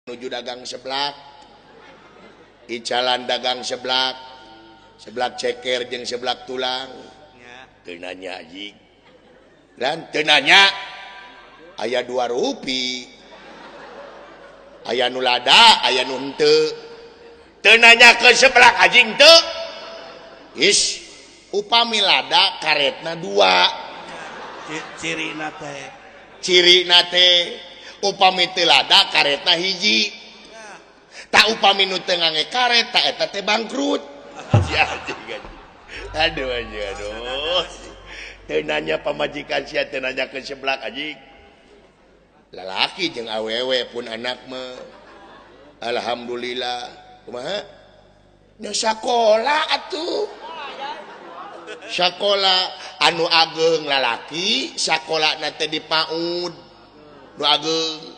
menuju dagang seblak, icalan dagang seblak, seblak ceker jeung seblak tulang. Teu nanya anjing. Dan teu nanya aya 2 rupi. Aya nu lada, aya nu henteu. Teu nanya ke seblak anjing teu. Is upami lada karetna 2. Cirina teh upami teu lada karetna hiji. Tak upami nu teu ngangge karet tak eta teh bangkrut. Aduh. Teu nanya pamajikan sia teu nanya ke seblak anjing. Lalaki jeung awewe pun anak mah alhamdulillah. Kumaha? Nya sakola atuh. Sakola anu ageng lalaki, sakolana teh di PAUD. Nu ageng.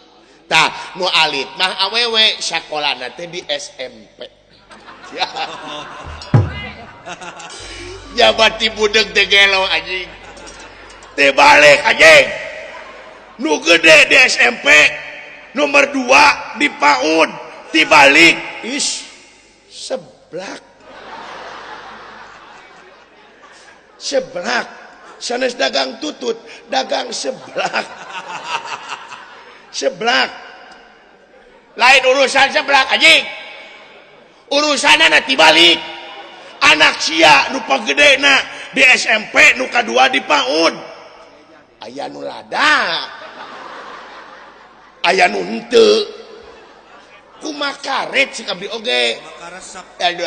Tah, nu alit mah awewe, sakolana teh di SMP. Jabati budeg teh gelo anjing. Teh balik anjing. Nu gede di SMP, nomor 2 di PAUD, tibalik. Is seblak. Seblak. Sanes dagang tutut, dagang seblak. Seblak. Lain urusan seblak anjing. Urusanna tibalik. Anak sia nu pagedena di SMP, nu kadua di PAUD. Aya nu lada. Aya nu henteu. Kumaha karet si kabdi oge. Aduh.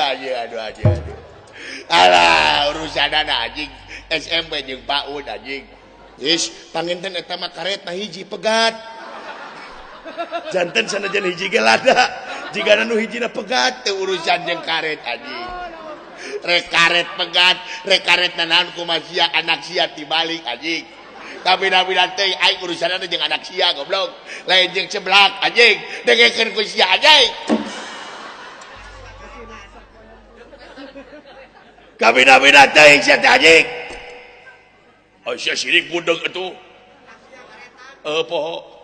Alah urusanana anjing SMP jeung PAUD anjing. Is panginten eta mah karetna hiji pegat. Janten sanajan hiji ge lada. Jigana nu hijina pegat teu urusan jeung karet anjing. Rek karet pegat, rek karetna naon kumaha sia anak sia tibalik anjing. Kabina-bina teh aing urusanna jeung anak sia goblok. Lain jeung seblak anjing. Dengekeun ku sia anjing. Kabina-bina teh sia teh anjing. Oh sia sirik budeg atuh. Poho.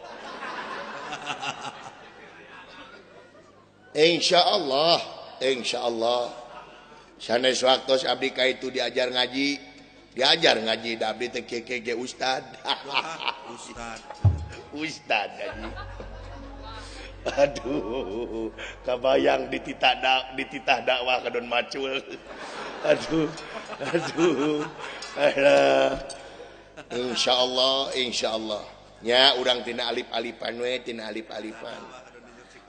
Insyaallah. Sanes waktos abdi ka itu diajar ngaji da abdi teh keke ustad. Ustad anjing. Aduh, kabayang dititah dakwah ka Don Macul. Aduh. Alah. Insyaallah. Nya urang tina alif-alifan we, tina alif-alifan.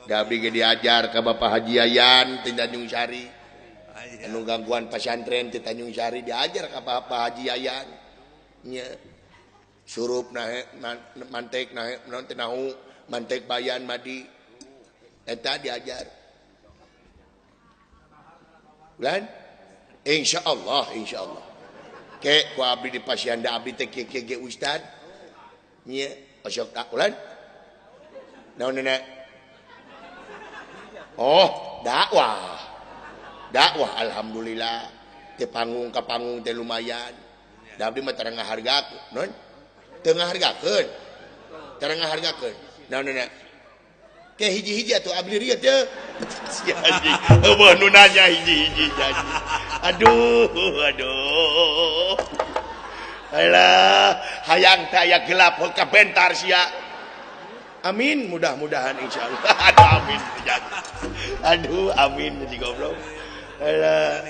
Da abdi ge diajar ka Bapak Haji Yayan ti Tanjung Sari. Anu gangguan pesantren di Tanjung Sari diajar ka Bapak Haji Yayan. Nya surup nahe mantek nahe naon teh nahu mantek bayan madi. Eta diajar. Bulan? Insyaallah. Ke ku abdi di Pasianda abdi teh kieu ustad. Nya osok tak ulan. Naon nenek? Oh, dakwah alhamdulillah. Teh panggung ka panggung teh lumayan. Da abdi mah teu ngahargakeun, non? Teu ngahargakeun. Naon nenek? Ke hiji-hiji atuh abdi rieu teh. Si anjing. Eueuh nu nanya hiji-hiji anjing. Aduh. Alah, hayang teh aya gelap ka bentar sia. Amin, mudah-mudahan insyaallah. Aduh, amin si goblok. Alah.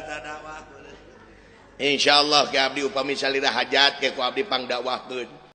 Insyaallah ke abdi upami salira hajat ke ku abdi pangdakwahkeun.